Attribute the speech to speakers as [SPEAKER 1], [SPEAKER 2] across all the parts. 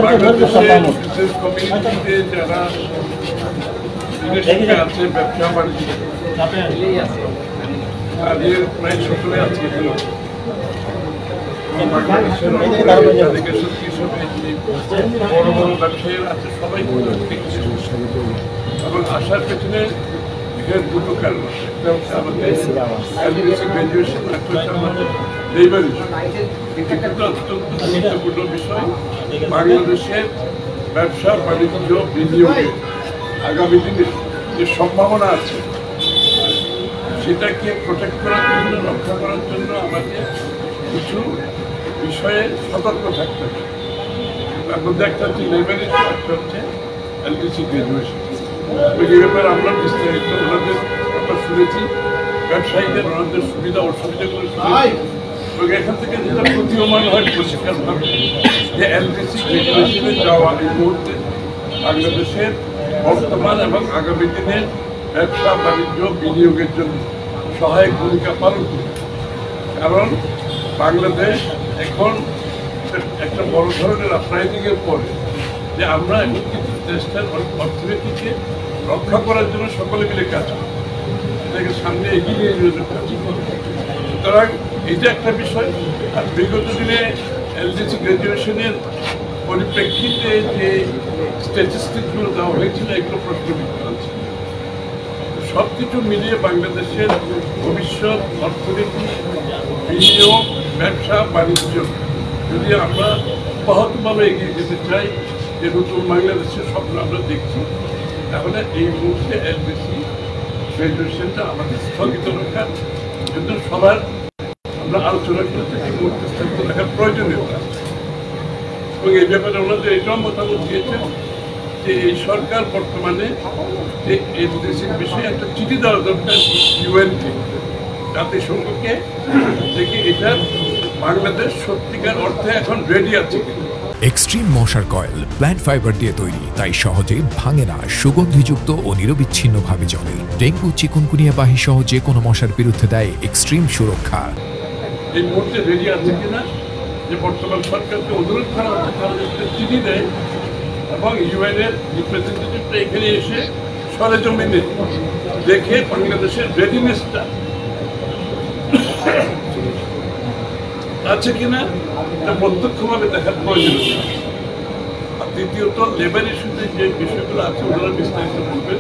[SPEAKER 1] বাংলাদেশের বিশেষ কমিউনিটিতে যারা বিদেশে আছে ব্যবসা বাণিজ্য তাদের প্রায় সকলে আজকে বাংলাদেশের বড় বড় ব্যবসায়ীরা আছে সবাই এবং আসার পেছনে দুটো কারণ আছে। একটা হচ্ছে আমাদের গ্রাজুয়েশন, একটা হচ্ছে আমাদের লেবার ইস্যু। কিন্তু অত্যন্ত গুরুত্বপূর্ণ বিষয় বাংলাদেশের ব্যবসা বাণিজ্য বিনিয়োগে আগামী দিনে যে সম্ভাবনা আছে সেটাকে প্রোটেক্ট করার জন্য, রক্ষা করার জন্য আমাদের কিছু বিষয়ে সতর্ক থাকতে হবে। তার মধ্যে একটা হচ্ছে লেবার ইস্যু, একটা হচ্ছে এলটিসি গ্রাজুয়েশন। এই ব্যাপারে আমরা বিস্তারিত ওনাদের আমরা শুনেছি, ব্যবসায়ীদের ওনাদের সুবিধা অসুবিধাগুলো শুনেছি এবং এখান থেকে যেটা প্রতীয়মান হয় পরিষ্কারভাবে যে এলটিসি গ্রাজুয়েশনে যাওয়া এই মুহূর্তে বাংলাদেশের বর্তমান এবং আগামী দিনের ব্যবসা বাণিজ্য বিনিয়োগের জন্য সহায়ক ভূমিকা পালন করবে। কারণ বাংলাদেশ এখন একটা বড় ধরনের আপরাইজিংয়ের পরে যে আমরা এখন কিন্তু দেশটার অর্থনীতিকে রক্ষা করার জন্য সকলে মিলে কাজ করি, এটাকে সামনে এগিয়ে নিয়ে যাওয়ার জন্য কাজ করি। সুতরাং এটা একটা বিষয়। আর বিগত দিনে এলটিসি গ্রাজুয়েশনের পরিপ্রেক্ষিতে যে স্ট্যাটিস্টিকগুলো দেওয়া হয়েছিল এগুলো প্রশ্নবিদ্ধ আছে। সব কিছু মিলিয়ে বাংলাদেশের ভবিষ্যৎ অর্থনীতি, বিনিয়োগ, ব্যবসা বাণিজ্য যদি আমরা অব্যাহতভাবে এগিয়ে যেতে চাই, যে নতুন বাংলাদেশের স্বপ্ন আমরা দেখছি, তাহলে এই মুহূর্তে এলটিসি গ্রাজুয়েশনটা আমাদের স্থগিত রাখার জন্য সবার আমরা আলোচনা করতে এই মুহূর্তে স্থগিত রাখার প্রয়োজনীয়তা আছে। এবং এই ব্যাপারে ওনাদের এটাও মতামত দিয়েছেন যে এই সরকার বর্তমানে যে এলটিসির বিষয়ে একটা চিঠি দেওয়া দরকার ইউএনকে, জাতিসংঘকে, দেখি এটা বাংলাদেশ সত্যিকার অর্থে এখন রেডি আছে কিনা।
[SPEAKER 2] এক্সট্রিম মশার কয়েল প্ল্যান্ট ফাইবার দিয়ে তৈরি, তাই সহজে ভাঙে না, সুগন্ধিযুক্ত ও নিরবিচ্ছিন্নভাবে জ্বলে। ডেঙ্গু, চিকুনগুনিয়া বাহি সহ যে কোনো মশার বিরুদ্ধে দেয় এক্সট্রিম সুরক্ষা।
[SPEAKER 1] এই মুহূর্তে রেডি আছে কিনা, যে বর্তমান সরকারকে অনুরোধ করা হচ্ছে তারা যাতে চিঠি দেয় এবং ইউএনের রিপ্রেজেন্টেটিভটা এখানে এসে সরেজমিনে দেখে বাংলাদেশের রেডিনেসটা আছে কিনা এটা প্রত্যক্ষভাবে দেখার প্রয়োজন। আর দ্বিতীয়ত লেবার ইস্যুতে যে বিষয়গুলো আছে ওনারা বিস্তারিত বলবেন।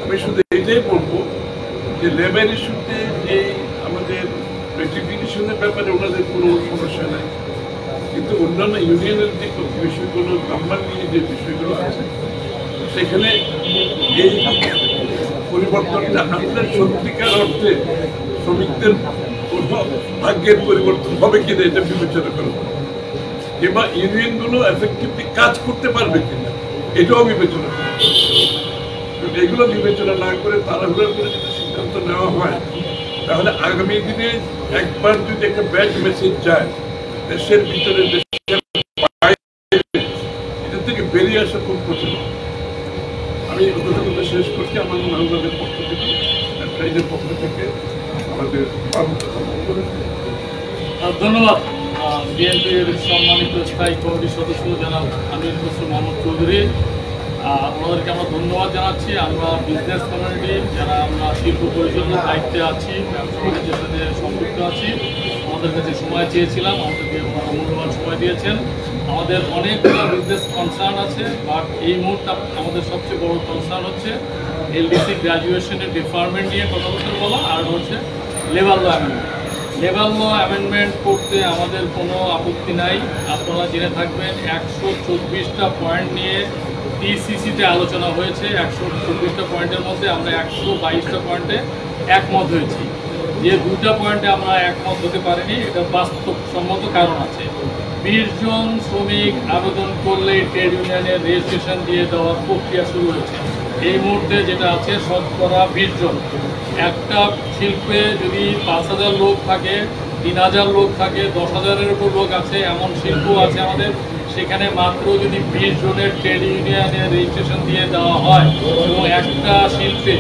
[SPEAKER 1] আমি শুধু এইটাই বলবো যে লেবার ইস্যুতে যে আমাদের রেটিফিকেশনের ব্যাপারে ওনাদের কোনো সমস্যা নাই, কিন্তু অন্যান্য ইউনিয়নের যে বিষয়গুলো, নাম্বার নিয়ে যে বিষয়গুলো আছে সেখানে এই পরিবর্তনটা আমাদের সত্যিকার অর্থে শ্রমিকদের ভাগ্যের পরিবর্তন হবে কিনা এটা বিবেচনা করবো, কিংবা ইউনিয়নগুলো এফেক্টিভলি কাজ করতে পারবে কিনা এটাও বিবেচনা করবো। এগুলো বিবেচনা না করে তাড়াহুড়ো করে যদি সিদ্ধান্ত নেওয়া হয় তাহলে আগামী দিনে একবার যদি একটা ব্যাড মেসেজ যায় দেশের ভিতরে, দেশের বাইরে, এটা থেকে বেরিয়ে আসা খুব কঠিন। আমি কথা শেষ করছি আমার মানুষদের পক্ষ থেকে, ব্যবসায়ীদের পক্ষ থেকে আমাদের
[SPEAKER 3] ধন্যবাদ। বিএনপির সম্মানিত স্থায়ী কমিটির সদস্য জনাব আমির হোসেন মোহাম্মদ চৌধুরী, ওনাদেরকে আমরা ধন্যবাদ জানাচ্ছি। আমরা বিজনেস কমিউনিটি যারা আমরা শিল্প পরিচালনার দায়িত্বে আছি, ব্যবসা বাণিজ্যের সাথে সম্পৃক্ত আছি, আমাদের কাছে সময় চেয়েছিলাম, আমাদেরকে মূল্যবান সময় দিয়েছেন। আমাদের অনেকগুলো বিজনেস কনসার্ন আছে, বাট এই মুহূর্তে আমাদের সবচেয়ে বড় কনসার্ন হচ্ছে এলটিসি গ্র্যাজুয়েশনের ডিফারমেন্ট নিয়ে কথাবার্তা বলা, আর হচ্ছে labour law amendment. Labour law amendment করতে আমাদের কোনো আপত্তি নাই। আপনারা জেনে থাকবেন 124টা পয়েন্ট নিয়ে টিসিসিতে আলোচনা হয়েছে। 124টা পয়েন্টের মধ্যে আমরা 122টা পয়েন্টে একমত হয়েছি। যে 2টা পয়েন্টে আমরা একমত হতে পারিনি, এটা বাস্তবসম্মত কারণ আছে। 20 জন শ্রমিক আবেদন করলেই ট্রেড ইউনিয়নের রেজিস্ট্রেশন দিয়ে দেওয়ার প্রক্রিয়া শুরু হয়েছে। এই মুহূর্তে যেটা আছে শতকরা 20 জন। একটা শিল্পে যদি 5,000 লোক থাকে, 3,000 লোক থাকে, 10,000-এর উপর লোক আছে, এমন শিল্প আছে আমাদের, সেখানে মাত্র যদি 20 জনের ট্রেড ইউনিয়নের রেজিস্ট্রেশন দিয়ে দেওয়া হয় এবং একটা শিল্পে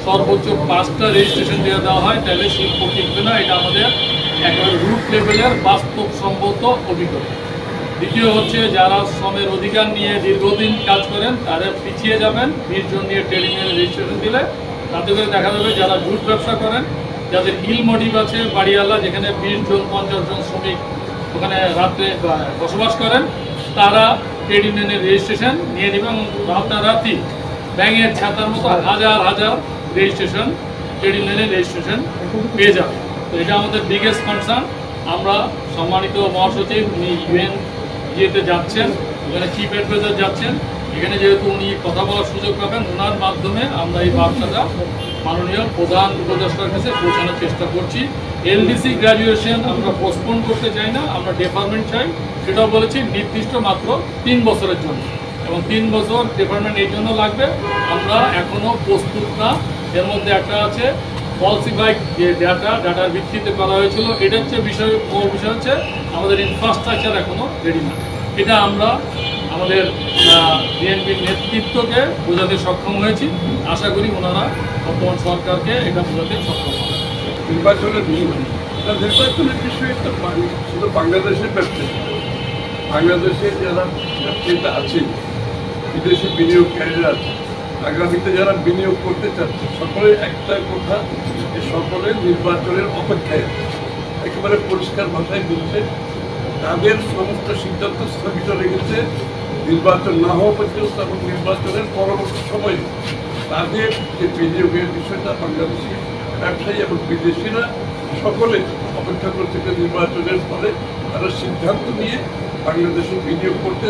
[SPEAKER 3] সর্বোচ্চ 5টা রেজিস্ট্রেশন দিয়ে দেওয়া হয়, তাহলে শিল্প টিকবে না। এটা আমাদের একেবারে রুট লেভেলের বাস্তবসম্মত অভিজ্ঞতা। দ্বিতীয় হচ্ছে যারা শ্রমের অধিকার নিয়ে দীর্ঘদিন কাজ করেন তারা পিছিয়ে যাবেন 20 জন নিয়ে ট্রেড ইউনিয়নে রেজিস্ট্রেশন দিলে। তাতে করে দেখা যাবে যারা জুট ব্যবসা করেন, যাদের হিল মোটিভ আছে, বাড়িওয়ালা যেখানে 20 জন 50 জন শ্রমিক ওখানে রাত্রে বসবাস করেন, তারা ট্রেড ইউনিয়নের রেজিস্ট্রেশন নিয়ে নেবেন এবং রাতারাতি ব্যাঙের ছাতার মতো হাজার হাজার রেজিস্ট্রেশন ট্রেড ইউনিয়নের রেজিস্ট্রেশন পেয়ে যাবে। তো এটা আমাদের বিগেস্ট কনসার্ন। আমরা সম্মানিত মহাসচিব উনি ইউএন ইয়েতে যাচ্ছেন, ওখানে চিফ অ্যাডভাইজার যাচ্ছেন, এখানে যেহেতু উনি কথা বলার সুযোগ পাবেন, ওনার মাধ্যমে আমরা এই বার্তাটা মাননীয় প্রধান উপদেষ্টার কাছে পৌঁছানোর চেষ্টা করছি। এলডিসি গ্র্যাজুয়েশন আমরা পোস্টপোন করতে চাই না, আমরা ডেপার্টমেন্ট চাই, সেটাও বলেছি নির্দিষ্ট মাত্র 3 বছরের জন্য, এবং 3 বছর ডেপার্টমেন্ট এই জন্য লাগবে আমরা এখনও প্রস্তুত না। এর মধ্যে একটা আছে ফলসিফাইড যে ডাটার ভিত্তিতে করা হয়েছিল, এটা হচ্ছে মূল বিষয় হচ্ছে আমাদের ইনফ্রাস্ট্রাকচার এখনও রেডি না। এটা আমরা আমাদের বিএনপির নেতৃত্বকে বোঝাতে সক্ষম হয়েছি, আশা করি ওনারা বর্তমান সরকারকে এটা বোঝাতে সক্ষম হবে।
[SPEAKER 1] নির্বাচনের বিষয়ে তো শুধু বাংলাদেশের ব্যবসা, বাংলাদেশে যারা ব্যবসায়ীরা আছেন, বিদেশি বিনিয়োগকারীরা আছে, আগামীতে যারা বিনিয়োগ করতে চাচ্ছে, সকলের একটা কথা যে সকলে নির্বাচনের অপেক্ষায় আছে। একেবারে পরিষ্কার ভাষায় বলছে তাদের সমস্ত সিদ্ধান্ত স্থগিত রেখেছে নির্বাচন না হওয়া পর্যন্ত এবং নির্বাচনের পরবর্তী সময়ে তাদের যে বিনিয়োগের বিষয়টা বাংলাদেশি ব্যবসায়ী এবং বিদেশিরা সকলে অপেক্ষা করছে নির্বাচনের ফলে তারা সিদ্ধান্ত নিয়ে বাংলাদেশে বিনিয়োগ করতে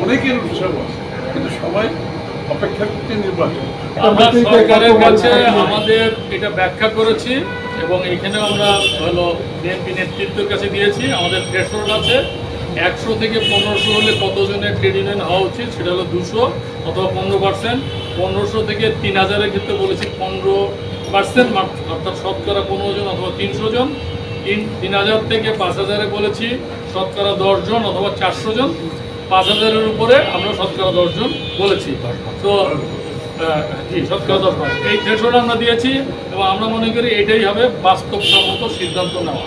[SPEAKER 1] অনেকের উৎসাহ আছে, কিন্তু সবাই অপেক্ষা করতে নির্বাচন।
[SPEAKER 3] আমরা সরকারের কাছে আমাদের এটা ব্যাখ্যা করেছি এবং এখানে আমরা হলো বিএনপি নেতৃত্বের কাছে দিয়েছি। আমাদের থ্রেশহোল্ড আছে 100 থেকে 1500 হলে কতজনের ট্রেড ইউনিয়ন হওয়া উচিত, সেটা হলো 200 অথবা 15%। 1500 থেকে 3000-এর ক্ষেত্রে বলেছি 15%, অর্থাৎ শতকরা 15 জন অথবা 300 জন। 3000 থেকে 5000-এ বলেছি শতকরা 10 জন অথবা 400 জন। 5000-এর উপরে আমরা শতকরা 10 জন বলেছি। তো শতকরা 10 এই থ্রেশহোল্ড আমরা দিয়েছি এবং আমরা মনে করি এটাই হবে বাস্তবসম্মত সিদ্ধান্ত নেওয়া।